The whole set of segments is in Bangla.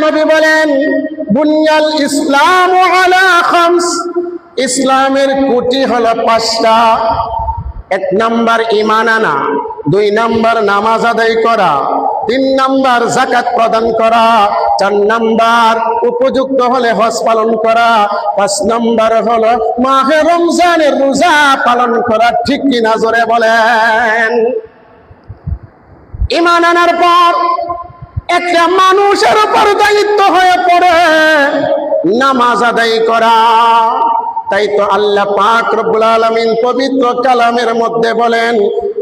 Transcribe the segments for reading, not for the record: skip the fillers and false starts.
নবী বলেন বুনিয়াল ইসলামু আলা খামস, ইসলামের খুঁটি হলো 5টা। 1 নাম্বার ঈমান আনা, 2 নাম্বার নামাজ আদায় করা, 3 নাম্বার যাকাত প্রদান করা, 4 নাম্বার উপযুক্ত হলে হজ পালন করা, 5 নাম্বার হলো মাহে রমজানের রোজা পালন করা। ঠিক কিনা জোরে বলেন। ঈমান আনার পর একটা মানুষের উপর দায়িত্ব হয়ে পড়ে নামাজ আদায় করা। তাই তো আল্লাহ পাক রব্বুল আলামিন পবিত্র কালামের মধ্যে বলেন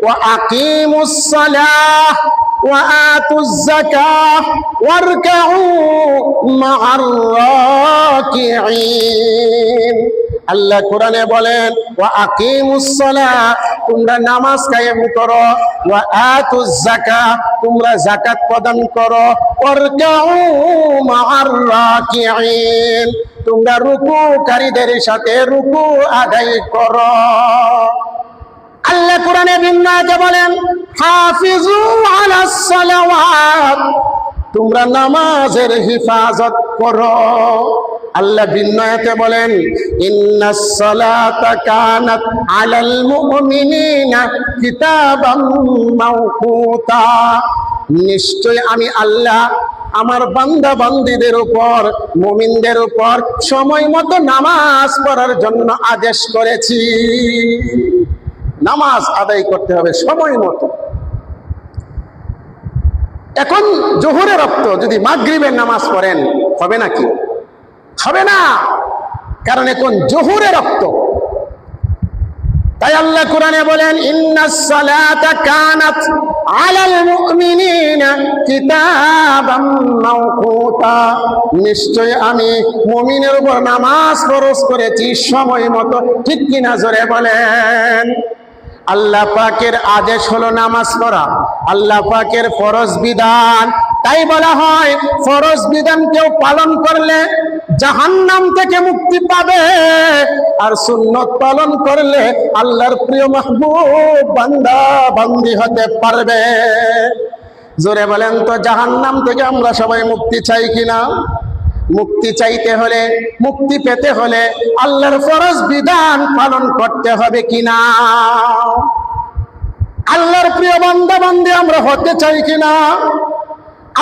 ওয়া আকিমুস সালাহ ওয়া আতুজ যাকাহ ওয়ারকাউ মা'আর রাকিঈন। আল্লাহ কোরআনে বলেন ওয়া আকিমুস সালাহ, তোমরা নামাজ কায়েম করো, ওয়া আতুজ যাকাহ, তোমরা যাকাত প্রদান করো, ওয়ারকাউ মা'আর রাকিঈন, তোমরা রুকুকারীদের সাথে রুকু আদায় করো। আল্লাহ কোরআনে ভিন্ন আয়াতে বলেন হাফিজু আলাস সালাওয়াত, তোমরা নামাজের হিফাজত করো। আল্লাহ ভিন্ন আয়াতে বলেন ইন্নাস সালাতা কানাত আলাল মুমিনিনা কিতাবাম মাওকুতা, নিশ্চয় আমি আল্লাহ আমার বান্দা বান্দীদের উপর, মুমিনদের উপর সময় মতো নামাজ পড়ার জন্য আদেশ করেছি। নামাজ আদায় করতে হবে সময় মতো। এখন জোহরের রক্ত যদি মাগরিবের নামাজ পড়েন হবে নাকি? হবে না, কারণ এখন জোহরের রক্ত। তাই আল্লাহ কোরআনে বলেন ইন্নাস সালাতা কানাত আলাল মুমিনিনা কিতাবাম মাওকুতা, নিশ্চয় আমি মুমিনের উপর নামাজ ফরজ করেছি সময় মতো। ঠিক কিনা জোরে বলেন। আল্লাহ পাকের আদেশ হলো নামাজ পড়া, আল্লাহ পাকের ফরজ বিধান। তাই বলা হয় ফরজ বিধান কেউ পালন করলে জাহান্নাম থেকে মুক্তি পাবে, আর সুন্নত পালন করলে আল্লাহর প্রিয় মাহবুব বান্দা বান্দি হতে পারবে। জোরে বলেন তো জাহান্নাম থেকে আমরা সবাই মুক্তি চাই কিনা? মুক্তি চাইতে হলে, মুক্তি পেতে হলে আল্লাহর ফরজ বিধান পালন করতে হবে কিনা? আল্লাহর প্রিয় বান্দা বান্দি আমরা হতে চাই কিনা?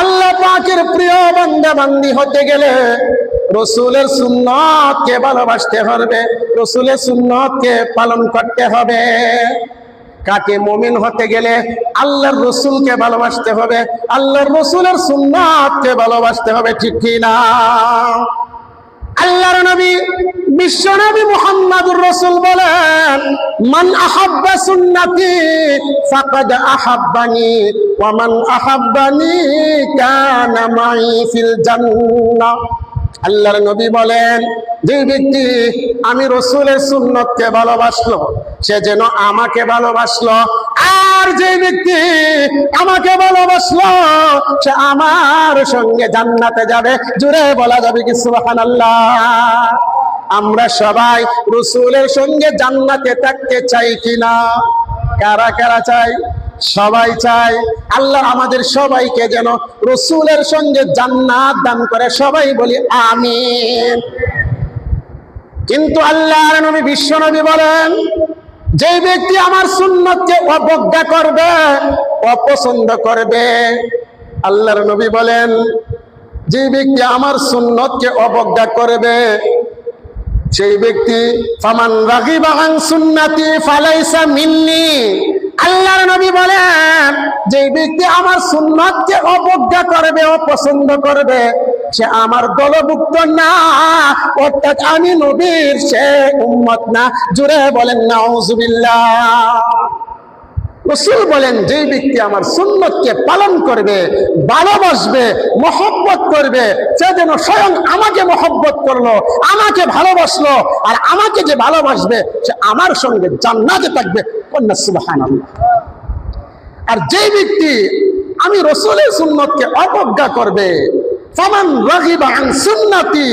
আল্লাহ পাকের প্রিয় বান্দা বান্দি হতে গেলে রসুলের সুন্নতকে ভালোবাসতে হবে, রসুলের সুন্নতকে পালন করতে হবে। কাকে মুমিন হতে গেলে আল্লাহর রসুলকে ভালোবাসতে হবে, আল্লাহর রসুলের সুন্নাতকে ভালোবাসতে হবে। ঠিক কি না? আল্লাহর নবী বিশ্ব নবী মুহাম্মদুর রাসূল বলেন মান আহাব্বা সুন্নতি ফাকাদ আহাব্বানি ওয়া মান আহাব্বানি কানা মাই ফিল জান্নাহ। আল্লাহর নবী বলেন যে ব্যক্তি আমি রসুলের সুন্নতকে ভালোবাসলো সে যেন আমাকে ভালোবাসলো, আর যে ব্যক্তি আমাকে ভালোবাসলো সে আমার সঙ্গে জান্নাতে যাবে। জোরে বলা যাবে কি সুবহানাল্লাহ? আমরা সবাই রসুলের সঙ্গে জান্নাতে থাকতে চাই কিনা? কারা কারা চাই? সবাই চাই। আল্লাহ আমাদের সবাইকে যেন রসুলের সঙ্গে জান্নাত দান করে, সবাই বলি আমিন। কিন্তু আল্লাহর নবী বিশ্ব নবী বলেন যে ব্যক্তি আমার সুন্নতকে অবজ্ঞা করবে, অপছন্দ করবে, আল্লাহর নবী বলেন যে ব্যক্তি আমার সুন্নতকে অবজ্ঞা করবে সেই ব্যক্তি ফামান রাগিবা আন সুন্নতি ফালাইসা মিন্নি। আল্লাহর নবী বলেন যে ব্যক্তি আমার সুন্নতকে অবজ্ঞা করবে, অপছন্দ করবে সে আমার দলভুক্ত না, অর্থাৎ আমি নবীর সে উম্মত না। জোরে বলেন নাউজুবিল্লাহ। রাসূল বলেন যে ব্যক্তি আমার সুন্নতকে পালন করবে, ভালোবাসবে, মহব্বত করবে, সে যেন স্বয়ং আমাকে মহব্বত করলো, আমাকে ভালোবাসলো, আর আমাকে যে ভালোবাসবে সে আমার সঙ্গে জান্নাতে থাকবে। কন্যা সুবহানাল্লাহ। আর যে ব্যক্তি আমি রাসূলের সুন্নতকে অবজ্ঞা করবে ফামান রাগিবা আন সুন্নতি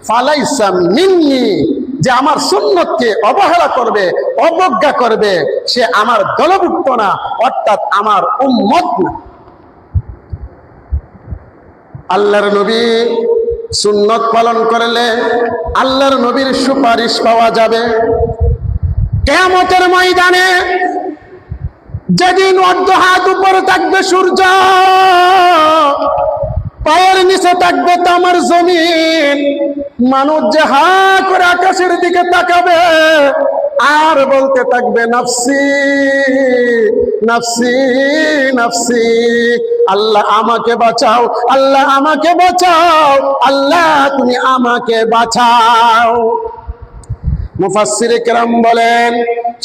ফালাইসা মিন্নি, যে আমার সুন্নতকে অবহেলা করবে, অবজ্ঞা করবে সে আমার দলভুক্ত না, অর্থাৎ আমার উম্মত না। আল্লাহর নবী সুন্নত পালন করলে আল্লাহর নবীর সুপারিশ পাওয়া যাবে। কিয়ামতের ময়দানে যেদিন অর্ধ হাত উপরে থাকবে সূর্য, পায়ের নিচে থাকবে তামার জমিন, মানুষ যে হা করে আকাশের দিকে তাকাবে আর বলতে থাকবে নাফসি নাফসি নাফসি, আল্লাহ আমাকে বাঁচাও, আল্লাহ আমাকে বাঁচাও, আল্লাহ তুমি আমাকে বাঁচাও। মুফাসসিরে কেরাম বলেন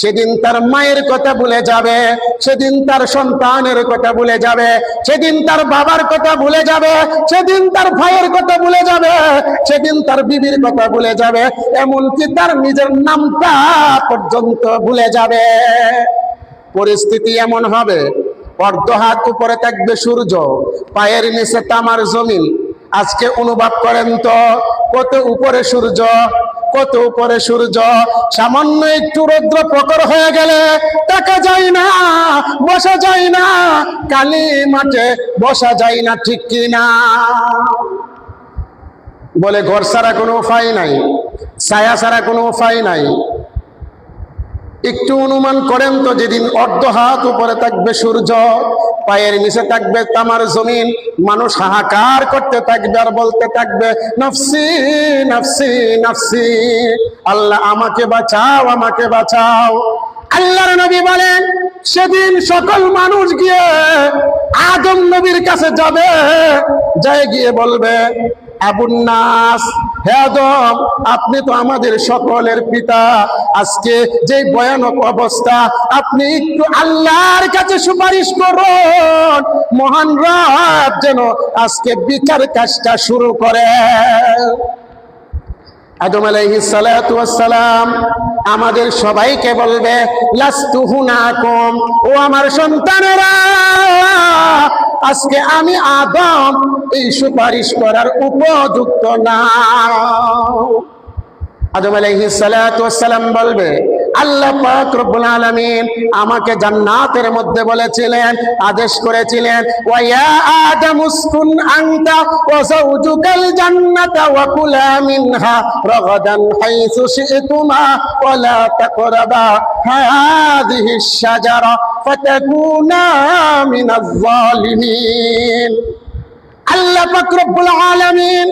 সেদিন তার মায়ের কথা ভুলে যাবে, সেদিন তার সন্তানের কথা ভুলে যাবে, সেদিন তার বাবার কথা ভুলে যাবে, সেদিন তার ভাইয়ের কথা ভুলে যাবে, সেদিন তার বিবির কথা ভুলে যাবে, এমনকি তার নিজের নামটা পর্যন্ত ভুলে যাবে। পরিস্থিতি এমন হবে, অর্ধ হাত উপরে থাকবে সূর্য, পায়ের নিচে তামার জমিন। আজকে অনুভব করেন তো কত উপরে সূর্য, কত উপরে সূর্য। সামান্য একটু রৌদ্র প্রখর হয়ে গেলে তাকা যায় না, বসা যায় না, কালি মাঠে বসা যায় না, ঠিক কি না? বলে ঘর ছাড়া কোনো উপায় নাই, ছায়া ছাড়া কোনো উপায় নাই। একটু অনুমান করেন তো, যেদিন অর্ধ হাত উপরে থাকবে সূর্য, পায়ের নিচে থাকবে তামার জমিন, মানুষ হাহাকার করতে থাকবে আর বলতে থাকবে নফসি নফসি নফসি, আল্লাহ আমাকে বাঁচাও, আমাকে বাঁচাও। আল্লাহর নবী বলেন সেদিন সকল মানুষ গিয়ে আদম নবীর কাছে যাবে, যায় গিয়ে বলবে আবুন নাস, হে আদম, আপনি তো আমাদের সকলের পিতা, আজকে যে ভয়ানক অবস্থা, আপনি একটু আল্লাহর কাছে সুপারিশ করুন, মহান রব যেন আজকে বিচার কাজটা শুরু করে। আদম আলাইহিস সালাতু ওয়াস সালাম আমাদের সবাইকে বলবে লাস্তু হুনাকুম, ও আমার সন্তানেরা, আজকে আমি আদম এই সুপারিশ করার উপযুক্ত না। আদম আলাইহিস সালাতু ওয়াস সালাম বলবে আল্লাহ পাক রব্বুল আলামিন আমাকে জান্নাতের মধ্যে বলেছিলেন, আদেশ করেছিলেন, ওয়া ইয়া আদম উসকুন আনতা ওয়া যাওজুকাল জান্নাতা ওয়া কুলা মিনহা রাগাদান হাইসু শি'তুমা ওয়া লা তাকরাবা হাযিহিশ শাজারা ফাতাকুনা মিনাজ জালিমিন। আল্লাহ পাক রব্বুল আলামিন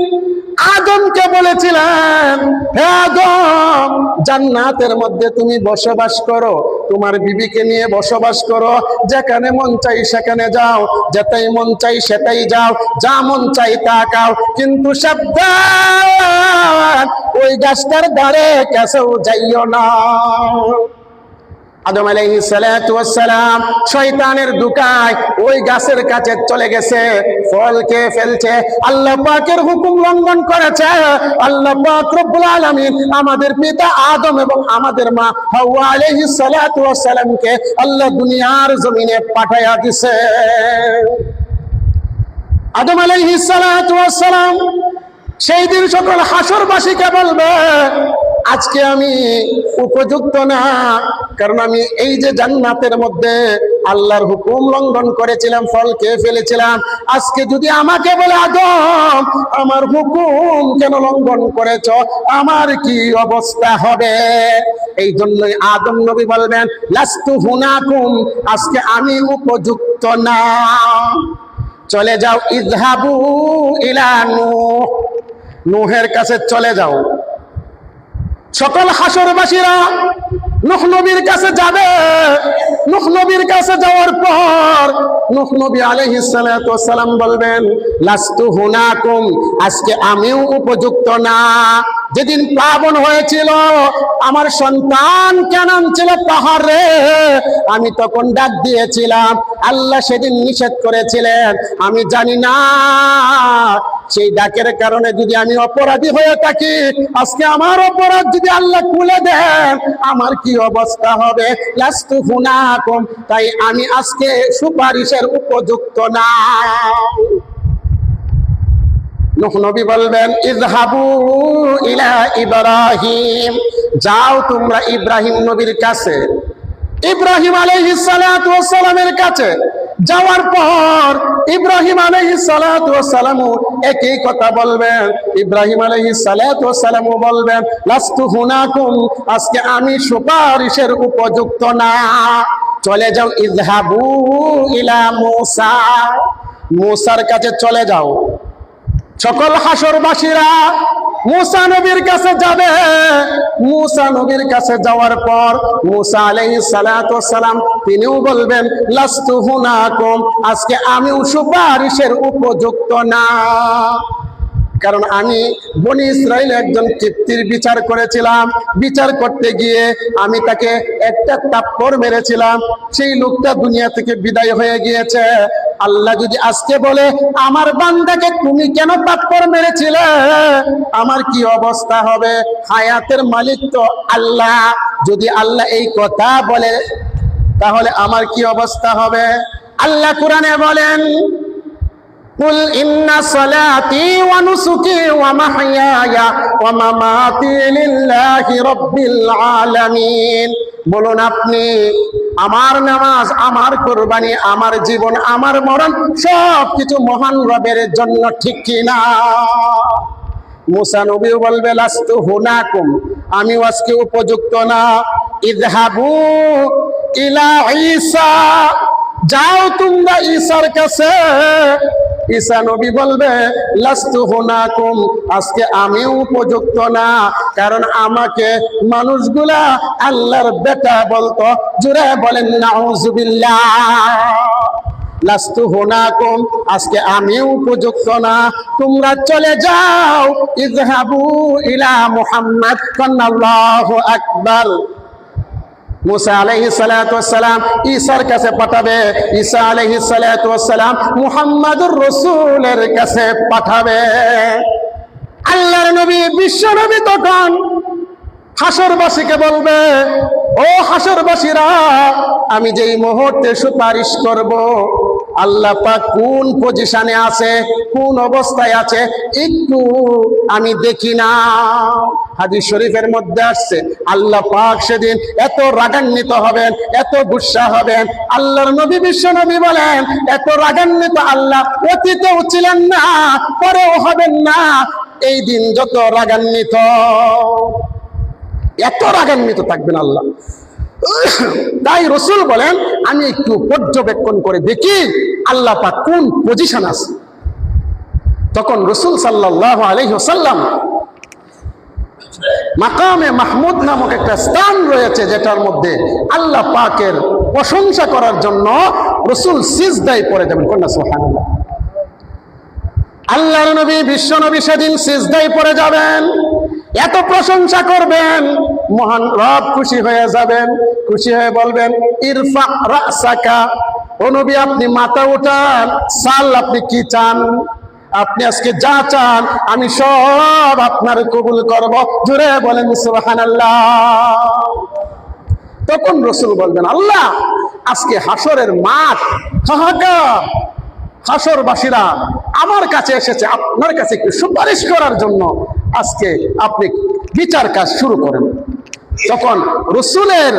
আদমকে বলেছিলেন, হে আদম, জান্নাতের মধ্যে তুমি বসবাস করো, তোমার বিবিকে নিয়ে বসবাস করো, যেখানে মন চাই সেখানে যাও, যেটাই মন চাই সেটাই যাও, যা মন চাই তা খাও, কিন্তু সাবধান, ওই গাছটার ধারে কাছেও যাইও না। আদম আলাইহিস সালাতু ওয়াস সালাম শয়তানের ধোঁকায় ওই গাছের কাছে চলে গেছে, ফল খেয়ে ফেলছে, আল্লাহ পাকের হুকুম লঙ্ঘন করেছে। আল্লাহ পাক রব্বুল আলামিন আমাদের পিতা আদম এবং আমাদের মা হাওয়া আলাইহিস সালাতু ওয়াস সালামকে আল্লাহ দুনিয়ার জমিনে পাঠায়া দিয়েছে। আদম আলাইহিস সালাতু ওয়াস সালাম সেই দিন সকল হাসরবাসীকে বলবে আজকে আমি উপযুক্ত না, কারণ আমি এই যে জান্নাতের মধ্যে আল্লাহর হুকুম লঙ্ঘন করেছিলাম, ফল খেয়ে ফেলেছিলাম, আজকে যদি আমাকে বলে আদম আমার হুকুম কেন লঙ্ঘন করেছ, আমার কি অবস্থা হবে? এই জন্যই আদম নবী বলবেন লাস্তু হুনাকুম, আজকে আমি উপযুক্ত না, চলে যাও, ইযহাবু ইলা নূহ, নূহের কাছে চলে যাও। সকল হাসরবাসীরা নূহ নবীর কাছে যাবে। নূহ নবীর কাছে যাওয়ার পর নূহ নবী আলাইহিস সালাতু ওয়াস সালাম বলবেন লাস্তু হুনাকুম, আজকে আমিও উপযুক্ত না। যেদিন প্লাবন হয়েছিল আমার সন্তান কেমন ছিল পাহাড়ে, আমি তখন ডাক দিয়েছিলাম, আল্লাহ সেদিন নিষেধ করেছিলেন, আমি জানি না সেই ডাকের কারণে যদি আমি অপরাধী হয়ে থাকি, আজকে আমার অপরাধ যদি আল্লাহ খুলে দেন আমার কি অবস্থা হবে। লাস্তু হুনাকুম, তাই আমি আজকে সুপারিশের উপযুক্ত না। নূহ নবী বলবেন ইযহাবু ইলা ইব্রাহিম, যাও তোমরা ইব্রাহিম নবীর কাছে। ইব্রাহিম আলাইহিস সালাতু ওয়াস সালামের কাছে যাওয়ার পর ইব্রাহিম আলাইহিস সালাতু ওয়াস সালাম একই কথা বলবেন। ইব্রাহিম আলাইহিস সালাতু ওয়াস সালাম বলবেন, লাস্তু হুনাকুম, আজকে আমি সুপারিশের উপযুক্ত না, চলে যাও, ইযহাবু ইলা মূসা, মূসার কাছে চলে যাও। সকল হাসরবাসীরা মূসা নবীর কাছে যাবে। মূসা নবীর কাছে যাওয়ার পর মূসা আলাইহিস সালাতু ওয়াস সালাম তিনিও বলবেন, লাস্তু হুনাকুম, আজকে আমিও সুপারিশের উপযুক্ত না, কারণ আমি বনি ইসরাইল একজন কিপ্তির বিচার করেছিলাম। বিচার করতে গিয়ে আমি তাকে একটা থাপ্পড় মেরেছিলাম, সেই লোকটা দুনিয়া থেকে বিদায় হয়ে গিয়েছে। আল্লাহ যদি আজকে বলে, আমার বান্দাকে তুমি কেন থাপ্পড় মেরেছিলে, আমার কি অবস্থা হবে? হায়াতের মালিক তো আল্লাহ। যদি আল্লাহ এই কথা বলে, তাহলে আমার কি অবস্থা হবে? আল্লাহ কোরআনে বলেন, কুল ইন্না সালাতি ওয়া নুসুকি ওয়া মাহইয়ায়া ওয়া মামাতি লিল্লাহি রাব্বিল আলামিন। বলুন আপনি, আমার নামাজ, আমার কুরবানি, আমার জীবন, আমার মরণ সবকিছু মহান রবের জন্য, ঠিক কি না? মূসা নবী বলবে, লাস্তু হুনাকুম, আমি আজকে উপযুক্ত না। ইযহাবু ইলা ঈসা, যাও তোমরা ঈসার কাছে। ঈসা নবী বলবে, লাস্তু হুনাকুম, আজকে আমিও উপযুক্ত না, কারণ আমাকে মানুষগুলা আল্লাহর বেটা বলতো। জোরে বলেন নাউজুবিল্লাহ। লাস্তু হুনাকুম, আজকে আমিও উপযুক্ত না, তোমরা চলে যাও। ইযহাবু ইলা মুহাম্মদ সাল্লাল্লাহু আকবার। মূসা আলাইহিস সালাতু ওয়াস সালাম ঈসার কাছে পাঠাবে, ঈসা আলাইহিস সালাতু ওয়াস সালাম মুহাম্মাদুর রাসূলের কাছে পাঠাবে। আল্লাহর নবী, বিশ্ব নবী তখন হাসরবাসীকে বলবে, ও হাসরবাসীরা, আমি যেই মুহূর্তে সুপারিশ করব, আল্লাহ পাক কোন পজিশনে আছে, কোন অবস্থায় আছে, একটু আমি দেখি না। হাদিস শরীফের মধ্যে আসছে, আল্লাহ পাক সেদিন এত রাগান্বিত হবেন, এত গুসা হবেন। আল্লাহর নবী, বিশ্ব নবী বলেন, এত রাগান্বিত আল্লাহ অতীতেও ছিলেন না, পরেও হবেন না। এই দিন যত রাগান্বিত, এত রাগান্বিত থাকবেন আল্লাহ। তাই রাসূল বলেন, আমি একটু পর্যবেক্ষণ করে দেখি আল্লাহ পাক কোন পজিশন আছে। তখন রাসূল সাল্লাল্লাহু আলাইহি ওয়াসাল্লাম, মাকামে মাহমুদ নামক একটা স্থান রয়েছে, যেটার মধ্যে আল্লাহ পাকের প্রশংসা করার জন্য রাসূল সিজদায় পড়ে যাবেন। কন্যা সুবহানাল্লাহ। আল্লাহর নবী, বিশ্ব নবী সেদিন সিজদায় পড়ে যাবেন, এত প্রশংসা করবেন, মহান রব খুশি হয়ে যাবেন। খুশি হয়ে বলবেন, ইরফা রাসাকা, ও নবী আপনি মাথা উঠান, সাল, আপনি কি চান? আপনি আজকে যা চান আমি সব আপনার কবুল করব। জোরে বলেন সুবহানাল্লাহ। তখন রাসূল বলবেন, আল্লাহ, আজকে হাসরের মাঠ হাহাকার, হাসরবাসীরা আমার কাছে এসেছে আপনার কাছে একটু সুপারিশ করার জন্য, আজকে আপনি বিচার কাজ শুরু করেন। তখন রাসূলের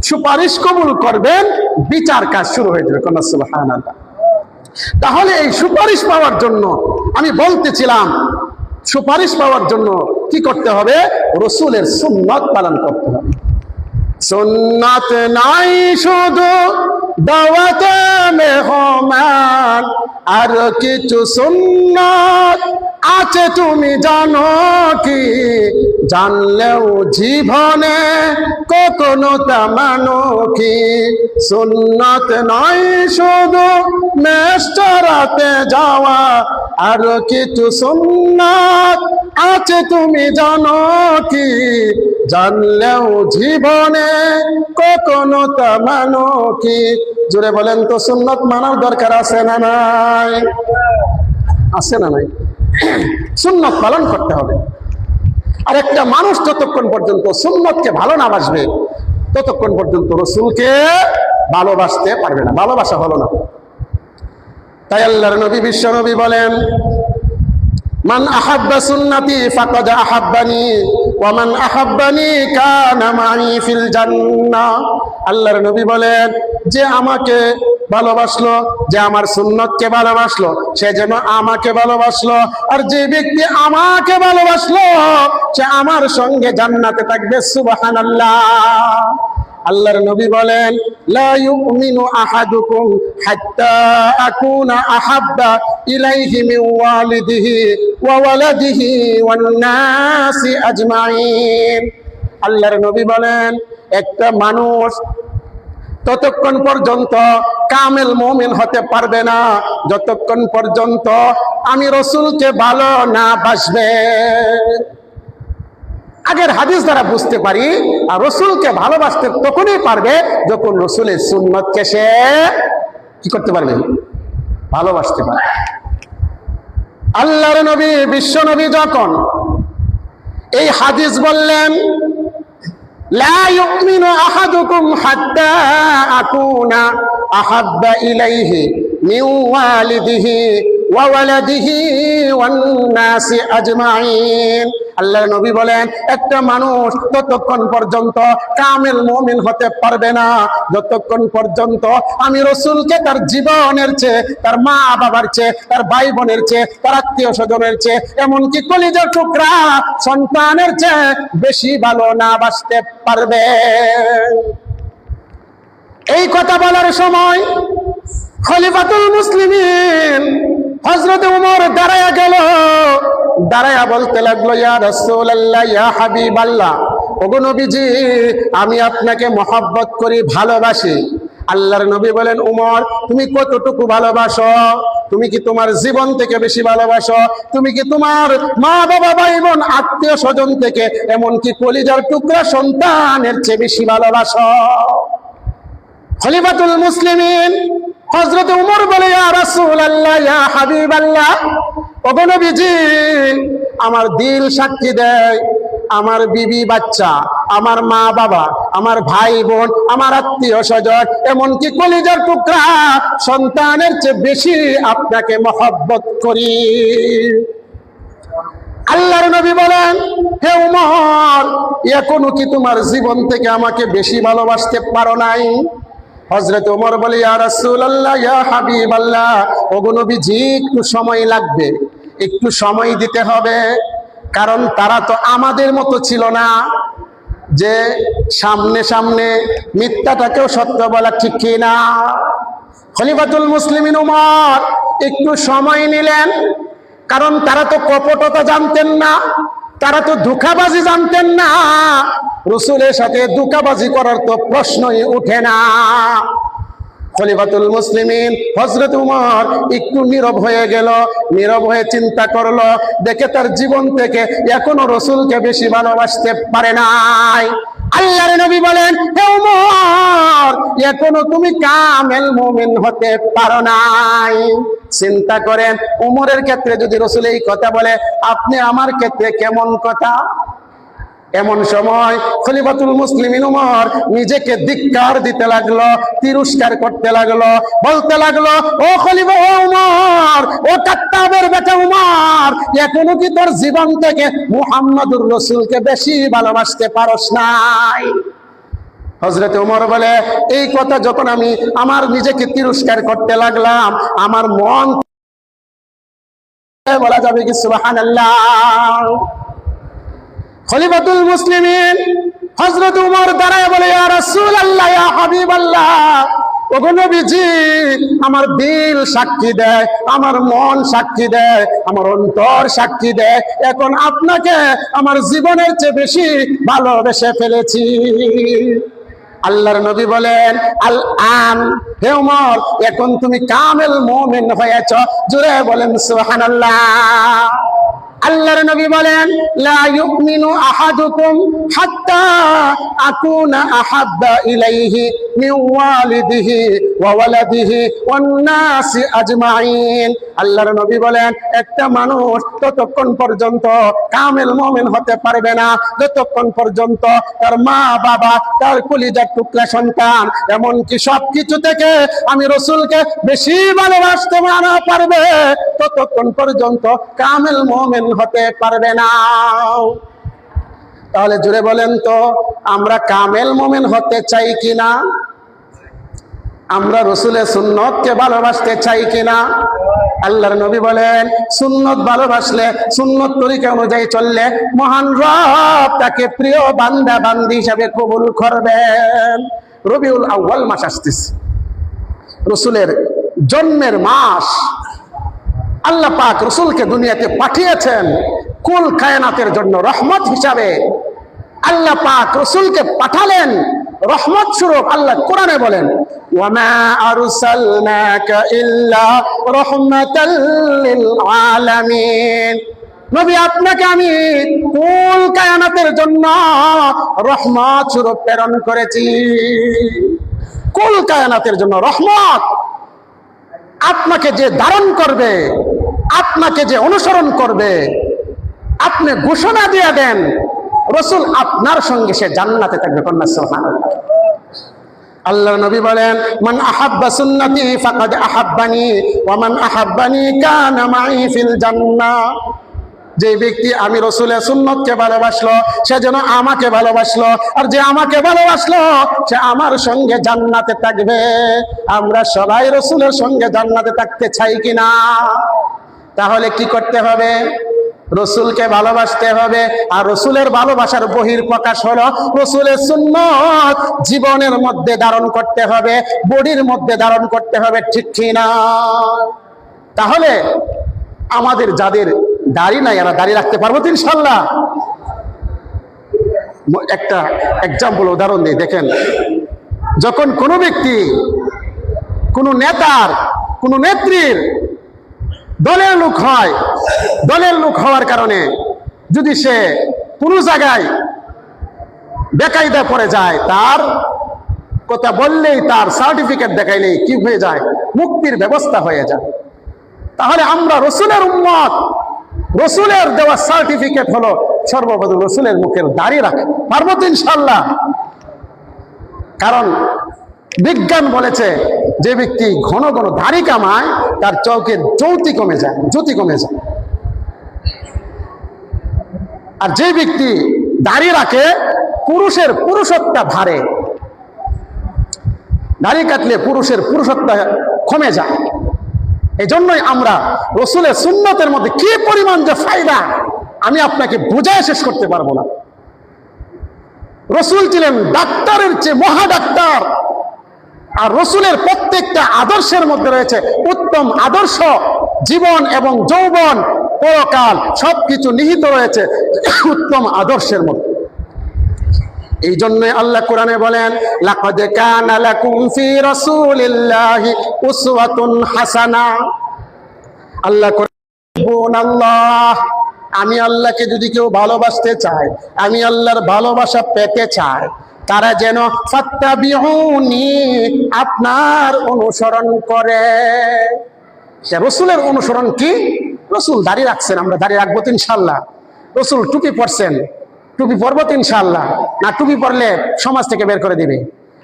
সুপারিশ কবুল করবেন, বিচার কাজ শুরু হয়ে যাবে। কন্যা সুবহানাল্লাহ। তাহলে এই সুপারিশ পাওয়ার জন্য, আমি বলতেছিলাম, সুপারিশ পাওয়ার জন্য কি করতে হবে? রাসূলের সুন্নাত পালন করতে হবে। সুন্নাত নাই শুধু দাওয়াতে মেহমান, আর কিছু সুন্নাত আছে তুমি জানো কি? জানলেও জীবনে কখনো তা মানো কি? সুন্নাত নয় শুধু মেশরাতে যাওয়া, আর কিছু সুন্নাত আছে তুমি জানো কি? জানলেও জীবনে কখনো তা মানো কি? জোরে বলেন তো, সুন্নাত মানার দরকার আছে না নাই? আছে না নাই? সুন্নাত পালন করতে হবে। আর একটা মানুষ যতক্ষণ পর্যন্ত সুন্নাতকে ভালো না বাসবে, ততক্ষণ পর্যন্ত রাসূলকে ভালোবাসতে পারবে না, ভালোবাসা হলো না। তাই আল্লাহর নবী, বিশ্ব নবী বলেন, মান আহাব্বা সুন্নতি ফাকাদ আহাব্বানি ওয়া মান আহাব্বানি কানা মাই ফিল জান্নাহ। আল্লাহর নবী বলেন, যে আমাকে ভালোবাসলো, যে আমার সুন্নতকে ভালোবাসলো, সে যেন আমাকে ভালোবাসলো। আর যে ব্যক্তি আমাকে ভালোবাসলো, সে আমার সঙ্গে জান্নাতে থাকবে। সুবহানাল্লাহ। আল্লাহর নবী বলেন, লা ইউমিনু আহাদুকুম হাত্তা আকুনা আহাব্বা ইলাইহি মিন ওয়ালিদিহি ওয়া ওয়ালাদিহি ওয়ান নাসি আজমাইন। আল্লাহর নবী বলেন, একটা মানুষ ততক্ষণ পর্যন্ত কামেল মুমিন হতে পারবে না যতক্ষণ পর্যন্ত আমি রাসূলকে ভালো না বাসবে। আগের হাদিস দ্বারা বুঝতে পারি, আর রাসূলকে ভালোবাসতে তখনই পারবে যখন রাসূলের সুন্নতকে সে কি করতে পারবে, ভালোবাসতে পারবে। আল্লাহর নবী, বিশ্ব নবী যখন এই হাদিস বললেন, লা ইউমিনু আহাদুকুম হাত্তা আকুনা আহাব্বা ইলাইহি মিন ওয়ালিদিহি ওয়া ওয়ালাদিহি ওয়ান নাসি আজমাইন। আল্লাহর নবী বলেন, একটা মানুষ ততক্ষণ পর্যন্ত কামেল মুমিন হতে পারবে না যতক্ষণ পর্যন্ত আমি রাসূলকে তার জীবনের চেয়ে, তার মা বাবার চেয়ে, তার ভাই বোনের চেয়ে, তার আত্মীয় স্বজনের চেয়ে, এমনকি কলিজার টুকরা সন্তানের চেয়ে বেশি ভালো না বাসতে পারবে। এই কথা বলার সময় খলিফাতুল মুসলিমিন হযরত ওমর দাঁড়ায়া গেল। দাঁড়ায়া বলতে লাগলো, ইয়া রাসূলুল্লাহ, ইয়া হাবিবাল্লাহ, ওগো নবীজি, আমি আপনাকে মহব্বত করি, ভালোবাসি। আল্লাহর নবী বলেন, ওমর, তুমি কতটুকু ভালোবাসো? তুমি কি তোমার জীবন থেকে বেশি ভালোবাসো? তুমি কি তোমার মা বাবা, ভাই বোন, আত্মীয় স্বজন থেকে, এমনকি কলিজার টুকরা সন্তানের চেয়ে বেশি ভালোবাসো? খলিফাতুল মুসলিমিন হযরত ওমর বলে, ইয়া রাসূলুল্লাহ, ইয়া হাবিবাল্লাহ, ওগো নবীজি, আমার দিল সাক্ষী দেয়, আমার বিবি বাচ্চা, আমার মা বাবা, আমার ভাই বোন, আমার আত্মীয় স্বজন, এমনকি কলিজার টুকরা সন্তানের চেয়ে বেশি আপনাকে মহব্বত করি। আল্লাহর নবী বলেন, হে ওমর, এখনো কি তোমার জীবন থেকে আমাকে বেশি ভালোবাসতে পারো নাই? হযরত ওমর বলে, ইয়া রাসূলুল্লাহ, ইয়া হাবিবাল্লাহ, ওগো নবীজি, একটু সময় লাগবে, একটু সময় দিতে হবে। কারণ তারা তো আমাদের মতো ছিল না যে সামনে সামনে মিথ্যাটাকেও সত্য বলা, ঠিক কি না? খলিফাতুল মুসলিমিন ওমর একটু সময় নিলেন, কারণ তারা তো কপটতা জানতেন না, তারা তো ধোঁকাবাজি জানতেন না। রাসূলের সাথে ধোঁকাবাজি করার তো প্রশ্নই ওঠে না। খলিফাতুল মুসলিমিন হযরত ওমর একটু নীরব হয়ে গেল। নীরব হয়ে চিন্তা করলো, দেখে তার জীবন থেকে এখনো রাসূলকে বেশি ভালোবাসতে পারে নাই। আল্লাহর নবী বলেন, হে ওমর, এখনো তুমি কামেল মুমিন হতে পারো নাই। চিন্তা করেন, ওমরের ক্ষেত্রে যদি রাসূল এই কথা বলে, আপনি আমার ক্ষেত্রে কেমন কথা? এমন সময় খলিফাতুল মুসলিমিন ওমর নিজেকে ধিক্কার দিতে লাগলো, তিরস্কার করতে লাগলো, বলতে লাগলো, ও খলিফা, ও ওমর, ও কাত্তাবের বেটা ওমর, এখনো কি তোর জীবন থেকে মুহাম্মদুর রাসূলকে বেশি ভালোবাসতে পারোস নাই? হযরত ওমর বলে, এই কথা যখন আমি আমার নিজেকে তিরস্কার করতে লাগলাম, আমার মন বলা যাবে কি সুবহানাল্লাহ। খলিফাতুল মুসলিমিন হযরত ওমর দাঁড়ায় বলে, ইয়া রাসূলুল্লাহ, ইয়া হাবিবাল্লাহ, ওগো নবীজি, আমার দিল সাক্ষী দেয়, আমার মন সাক্ষী দেয়, আমার অন্তর সাক্ষী দেয়, এখন আপনাকে আমার জীবনের চেয়ে বেশি ভালোবেসে ফেলেছি। আল্লাহর নবী বলেন, আল আন, হে ওমর, এখন তুমি কামেল মুমিন হয়েছ। জোরে বলেন সুবহানাল্লাহ। আল্লাহর নবী বলেন, লা ইউমিনু আহাদুকুম হাত্তা আকুনা আহাব্বা ইলাইহি মিন ওয়ালিদিহি ওয়া ওয়ালাদিহি ওয়ান নাসি আজমাইন। আল্লাহর নবী বলেন, একটা মানুষ ততক্ষণ পর্যন্ত কামেল মুমিন হতে পারবে না যতক্ষণ পর্যন্ত তার মা বাবা, তার কলিজার টুকরা সন্তান, এমনকি সবকিছু থেকে আমি রাসূলকে বেশি ভালোবাসতে না পারবে, ততক্ষণ পর্যন্ত কামেল মুমিন হতে পারবে না। তাহলে জুড়ে বলেন তো, আমরা কামেল মুমিন হতে চাই কিনা? আমরা রসুলের সুন্নতকে ভালোবাসতে চাই কিনা? আল্লাহর নবী বলেন, সুন্নত ভালোবাসলে, সুন্নত তরিকা অনুযায়ী চললে মহান রব তাকে প্রিয় বান্দা বান্দি হিসাবে কবুল করবেন। রবিউল আউয়াল মাস আসতেছে, রসুলের জন্মের মাস। আল্লাহ পাক রসুলকে দুনিয়াতে পাঠিয়েছেন কুল কায়নাতের জন্য রহমত হিসাবে। আল্লাহ পাক রসুলকে পাঠালেন রহমত স্বরূপ। আল্লাহ কোরআনে বলেন, ওয়ামা আরসালনাকা ইল্লা রাহমাতাল লিল আলামিন। নবী, আপনাকে আমি কুল কায়নাতের জন্য রহমত স্বরূপ প্রেরণ করেছি। কুল কায়নাতের জন্য রহমত। আপনাকে যে ধারণ করবে, আপনাকে যে অনুসরণ করবে, আপনি ঘোষণা দিয়ে দেন রসুল আপনার সঙ্গে সে জান্নাতে থাকবে। কন্যা সুবহানাল্লাহ। আল্লাহর নবী বলেন, মান আহাব্বা সুন্নতি ফাকাদ আহাব্বানি ওয়া মান আহাব্বানি কানা মাই ফিল জান্নাহ। যে ব্যক্তি আমি রসুলের সুন্নতকে ভালোবাসলো সে যেন আমাকে ভালোবাসলো, আর যে আমাকে ভালোবাসলো সে আমার সঙ্গে জান্নাতে থাকবে। আমরা সবাই রসুলের সঙ্গে জান্নাতে থাকতে চাই কিনা? তাহলে কি করতে হবে? রসুলকে ভালোবাসতে হবে। আর রসুলের ভালোবাসার বহির প্রকাশ হলো রসুলের সুন্নত জীবনের মধ্যে ধারণ করতে হবে, বডির মধ্যে ধারণ করতে হবে, ঠিক কিনা? তাহলে আমাদের যাদের দাড়ি নাই এরা দাড়ি রাখতে পারবো তো ইনশাল্লাহ। একটা এক্সাম্পল, উদাহরণ দিই, দেখেন। যখন কোনো ব্যক্তি, কোনো নেতার, কোনো নেত্রীর দলের লোক হয়, দলের লোক হওয়ার কারণে যদি সে কোনো জায়গায় বেকায়দা পড়ে যায়, তার কথা বললেই, তার সার্টিফিকেট দেখাইলেই কি হয়ে যায়? মুক্তির ব্যবস্থা হয়ে যায়। তাহলে আমরা রসুলের উম্মত, রসুলের দেওয়া সার্টিফিকেট হলো সর্বপ্রথম রসুলের মুখের দাড়ি রাখা। পারবো তো ইনশাল্লাহ? কারণ বিজ্ঞান বলেছে যে ব্যক্তি ঘন ঘন দাড়ি কামায় তার চোখের জ্যোতি কমে যায়, জ্যোতি কমে যায়। আর যে ব্যক্তি দাড়ি রাখে পুরুষের পুরুষত্ব ভারে। দাড়ি কাটলে পুরুষের পুরুষত্ব কমে যায়। এই জন্যই আমরা রসুলের সুন্নতের মধ্যে কি পরিমাণ যে ফায়দা আমি আপনাকে বুঝায় শেষ করতে পারবো না। রসুল ছিলেন ডাক্তারের চেয়ে মহা ডাক্তার। আর রসুলের প্রত্যেকটা আদর্শের মধ্যে রয়েছে উত্তম আদর্শ। জীবন এবং যৌবন, পরকাল সবকিছু নিহিত রয়েছে উত্তম আদর্শের মধ্যে। এই জন্য আল্লাহ কোরআনে বলেন, লাকাদ কানা লাকুম ফি রাসূলিল্লাহি উসওয়াতুন হাসানা। আল্লাহ আল্লাহ, আমি আল্লাহকে যদি কেউ ভালোবাসতে চায়, আমি আল্লাহর ভালোবাসা পেতে চাই, তারা যেন ফাত্তাবিউনি, আপনার অনুসরণ করে। সে রসুলের অনুসরণ কি? রসুল দাড়ি রাখছেন, আমরা দাড়ি রাখবো তো ইনশাল্লাহ। রসুল টুপি পরছেন, টুপি পরবো তো ইনশাল্লাহ। না টুপি পরলে সমাজ থেকে বের করে দিবে।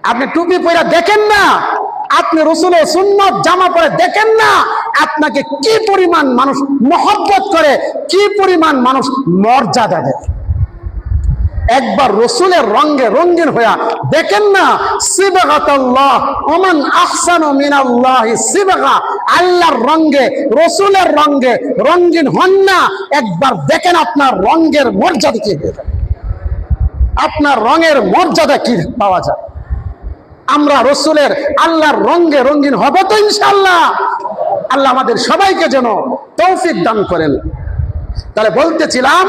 আপনি টুপি পরে দেখেন না, আপনি রসুলের সুন্নত জামা পরে দেখেন না আপনাকে কি পরিমাণ মানুষ মহব্বত করে, কি পরিমাণ মানুষ মর্যাদা দেয়। একবার রসুলের রঙে রঙিন হইয়া দেখেন না, সিবগাতাল্লাহ ওমান আহসানু মিনাল্লাহি সিবগা। আল্লাহর রঙে, রসুলের রঙে রঙিন হন না, একবার দেখেন আপনার রঙের মর্যাদা কি হয়ে যায়, আপনার রঙের মর্যাদা কি পাওয়া যায়। আমরা রসুলের আল্লাহর রঙে রঙিন হব তো ইনশাআল্লাহ। আল্লাহ আমাদের সবাইকে যেন তৌফিক দান করেন। তাহলে বলতেছিলাম,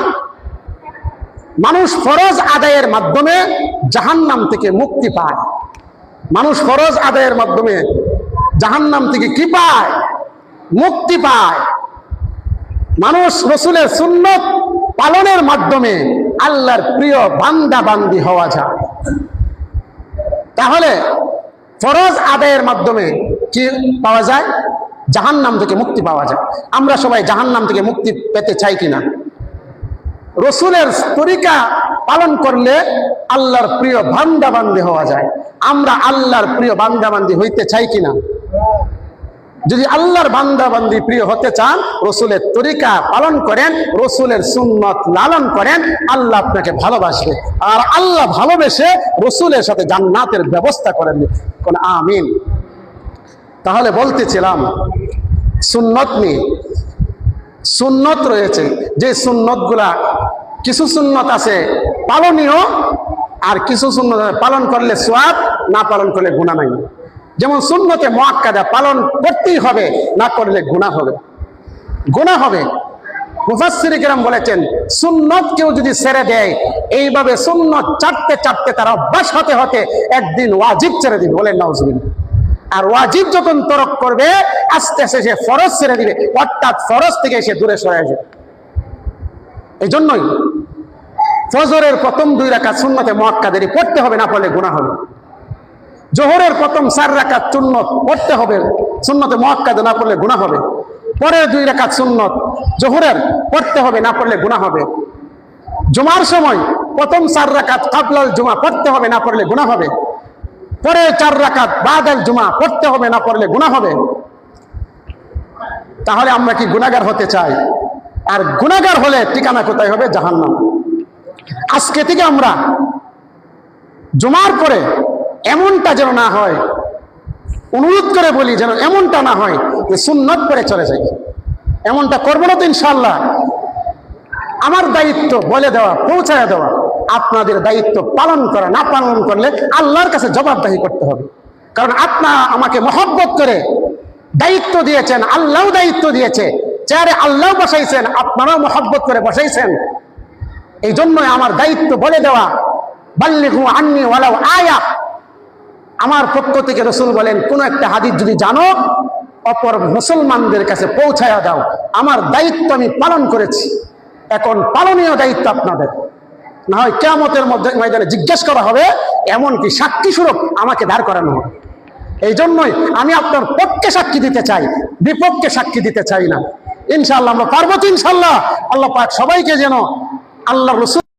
মানুষ ফরজ আদায়ের মাধ্যমে জাহান্নাম থেকে মুক্তি পায়। মানুষ ফরজ আদায়ের মাধ্যমে জাহান্নাম থেকে কি পায়? মুক্তি পায়। মানুষ রসুলের সুন্নত পালনের মাধ্যমে আল্লাহর প্রিয় বান্দা বান্দি হওয়া যায়। তাহলে ফরজ আদায়ের মাধ্যমে কি পাওয়া যায়? জাহান্নাম থেকে মুক্তি পাওয়া যায়। আমরা সবাই জাহান্নাম থেকে মুক্তি পেতে চাই কিনা? রসুলের তরিকা পালন করলে আল্লাহর প্রিয় বান্দা বান্দি হওয়া যায়। আমরা আল্লাহর প্রিয় বান্দা বান্দি হইতে চাই কিনা? যদি আল্লাহর বান্দা বান্দি প্রিয় হতে চান, রসুলের তরিকা পালন করেন, রসুলের সুন্নত লালন করেন, আল্লাহ আপনাকে ভালোবাসবে। আর আল্লাহ ভালোবেসে রসুলের সাথে জান্নাতের ব্যবস্থা করেন। কোন আমিন। তাহলে বলতেছিলাম সুন্নত নিয়ে, সুন্নত রয়েছে, যে সুন্নতগুলা কিছু সুন্নত আছে পালনীয়, আর কিছু সুন্নত পালন করলে সওয়াব, না পালন করলে গুনাহ নাই। যেমন সুন্নতে মুআক্কাদা পালন করতেই হবে, না করলে গুনাহ হবে, গুনাহ হবে। মুফাসসির কিরাম বলেছেন সুন্নত কেউ যদি ছেড়ে দেয়, এইভাবে সুন্নত চাটতে চাটতে তার অভ্যাস হতে হতে একদিন ওয়াজিব ছেড়ে দিবে, বলেন নাউজুবিল্লাহ। আর ওয়াজিব যখন তরক করবে, আস্তে আস্তে সে ফরজ ছেড়ে দিবে, অর্থাৎ ফরজ থেকে সে দূরে সরে আসবে। এই জন্যই ফজরের প্রথম 2 রাকাত সুন্নতে মুআক্কাদারি পড়তে হবে, না পড়লে গুনাহ হবে। জোহরের প্রথম 4 রাকাত সুন্নত পড়তে হবে, সুন্নতে মুআক্কাদা না পড়লে গুনাহ হবে। পরের 2 রাকাত সুন্নত জোহরের পড়তে হবে, না পড়লে গুনাহ হবে। জুমার সময় প্রথম 4 রাকাত কাবলাল জুমা পড়তে হবে, না পড়লে গুনাহ হবে। পরে 4 রাকাত বাদাল জুমা পড়তে হবে, না পড়লে গুনাহ হবে। তাহলে আমরা কি গুনাহগার হতে চাই? আর গুনাহগার হলে ঠিকানা কোথায় হবে? জাহান্নাম। আজকে থেকে আমরা জুমার পরে এমনটা যেন না হয়, অনুরোধ করে বলি যেন এমনটা না হয় যে সুন্নত পড়ে চলে যাই। এমনটা করবো না তো ইনশাআল্লাহ। আমার দায়িত্ব বলে দেওয়া, পৌঁছায় দেওয়া, আপনাদের দায়িত্ব পালন করা। না পালন করলে আল্লাহর কাছে জবাবদাহি করতে হবে। কারণ আপনারা আমাকে মহব্বত করে দায়িত্ব দিয়েছেন, আল্লাহও দায়িত্ব দিয়েছে, চেয়ারে আল্লাহ বসাইছেন, আপনারাও মহব্বত করে বসাইছেন। এই জন্যই আমার দায়িত্ব বলে দেওয়া, বাল্লিগু আন্নি ওয়ালাউ আয়া। আমার পক্ষ থেকে রাসূল বলেন, কোন একটা হাদিস যদি জানো, অপর মুসলমানদের কাছে পৌঁছায়া দাও। আমার দায়িত্ব আমি পালন করেছি, এখন পালনীয় দায়িত্ব আপনাদের। না হয় কিয়ামতের ময়দানে জিজ্ঞেস করা হবে, এমনকি সাক্ষী স্বরূপ আমাকে দাঁড় করানো হবে। এই জন্যই আমি আপনার পক্ষে সাক্ষী দিতে চাই, বিপক্ষে সাক্ষী দিতে চাই না। ইনশাআল্লাহ আমরা পারবো তো ইনশাআল্লাহ। আল্লাহ পাক সবাইকে যেন আল্লাহর রাসূল